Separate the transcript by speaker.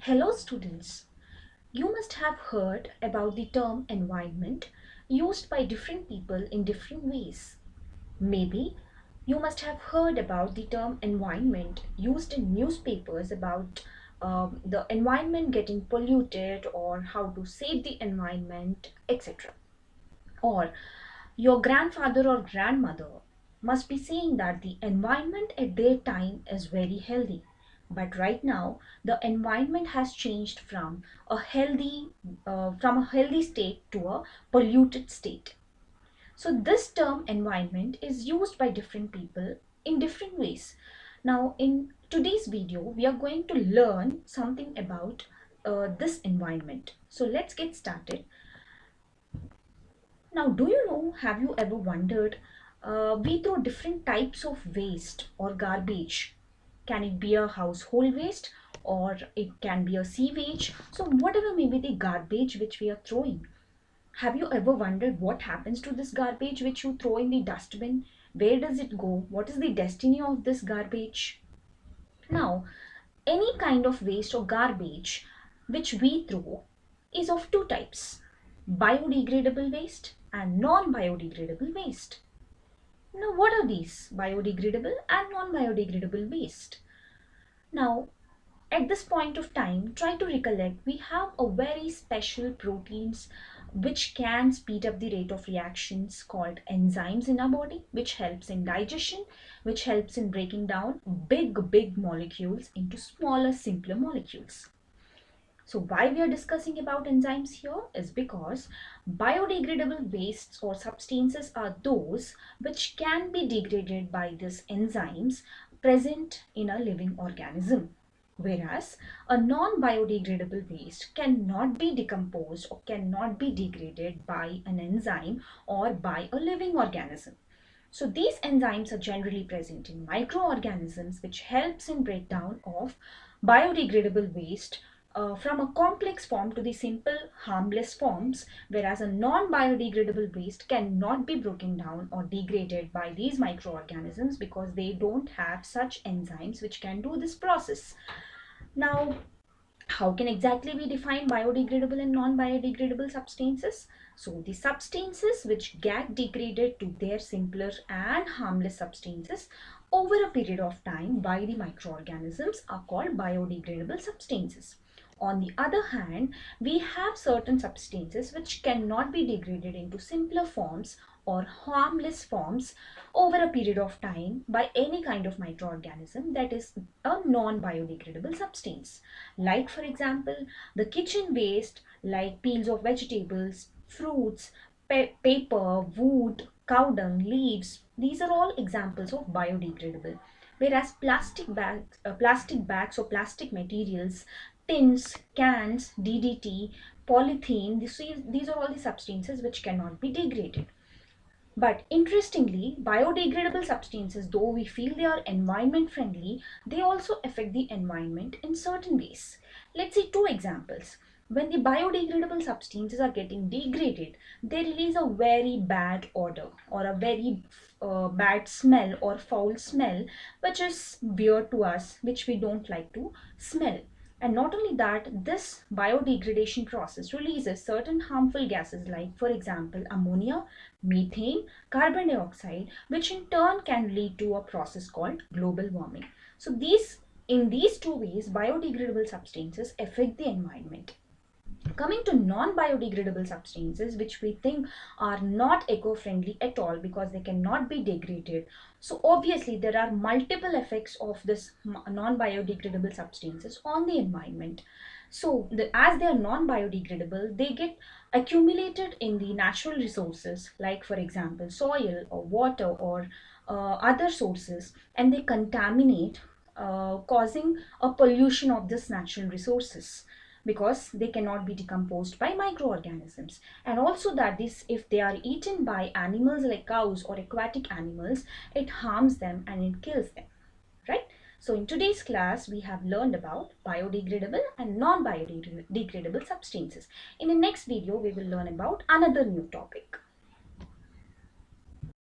Speaker 1: Hello students, you must have heard about the term environment used by different people in different ways. Maybe you must have heard about the term environment used in newspapers about the environment getting polluted or how to save the environment, etc. Or your grandfather or grandmother must be saying that the environment at their time is very healthy. But right now, the environment has changed from a healthy state to a polluted state. So this term environment is used by different people in different ways. Now, in today's video, we are going to learn something about this environment. So let's get started. Now, do you know, have you ever wondered, we throw different types of waste or garbage. Can it be a household waste or it can be a sewage? So whatever may be the garbage which we are throwing. Have you ever wondered what happens to this garbage which you throw in the dustbin? Where does it go? What is the destiny of this garbage? Now, any kind of waste or garbage which we throw is of two types: biodegradable waste and non-biodegradable waste. Now, what are these biodegradable and non-biodegradable waste? Now, at this point of time, try to recollect, we have a very special proteins which can speed up the rate of reactions called enzymes in our body, which helps in digestion, which helps in breaking down big molecules into smaller, simpler molecules. So why we are discussing about enzymes here is because biodegradable wastes or substances are those which can be degraded by these enzymes present in a living organism. Whereas a non-biodegradable waste cannot be decomposed or cannot be degraded by an enzyme or by a living organism. So these enzymes are generally present in microorganisms, which helps in breakdown of biodegradable waste from a complex form to the simple harmless forms, whereas a non-biodegradable waste cannot be broken down or degraded by these microorganisms because they don't have such enzymes which can do this process. Now, how can exactly we define biodegradable and non-biodegradable substances? So the substances which get degraded to their simpler and harmless substances over a period of time by the microorganisms are called biodegradable substances. On the other hand, we have certain substances which cannot be degraded into simpler forms or harmless forms over a period of time by any kind of microorganism, that is a non-biodegradable substance. Like for example, the kitchen waste like peels of vegetables, fruits, paper, wood, cow dung, leaves, these are all examples of biodegradable. Whereas plastic bags or plastic materials, tins, cans, DDT, polythene, these are all the substances which cannot be degraded. But interestingly, biodegradable substances, though we feel they are environment friendly, they also affect the environment in certain ways. Let's see two examples. When the biodegradable substances are getting degraded, they release a very bad odor or a very bad smell or foul smell, which is weird to us, which we don't like to smell. And not only that, this biodegradation process releases certain harmful gases like, for example, ammonia, methane, carbon dioxide, which in turn can lead to a process called global warming. So in these two ways, biodegradable substances affect the environment. Coming to non-biodegradable substances, which we think are not eco-friendly at all because they cannot be degraded. So obviously there are multiple effects of this non-biodegradable substances on the environment. So as they are non-biodegradable, they get accumulated in the natural resources, like for example soil or water or other sources, and they contaminate, causing a pollution of this natural resources because they cannot be decomposed by microorganisms. And also that this, if they are eaten by animals like cows or aquatic animals, it harms them and it kills them, right? So in today's class, we have learned about biodegradable and non-biodegradable substances. In the next video, we will learn about another new topic.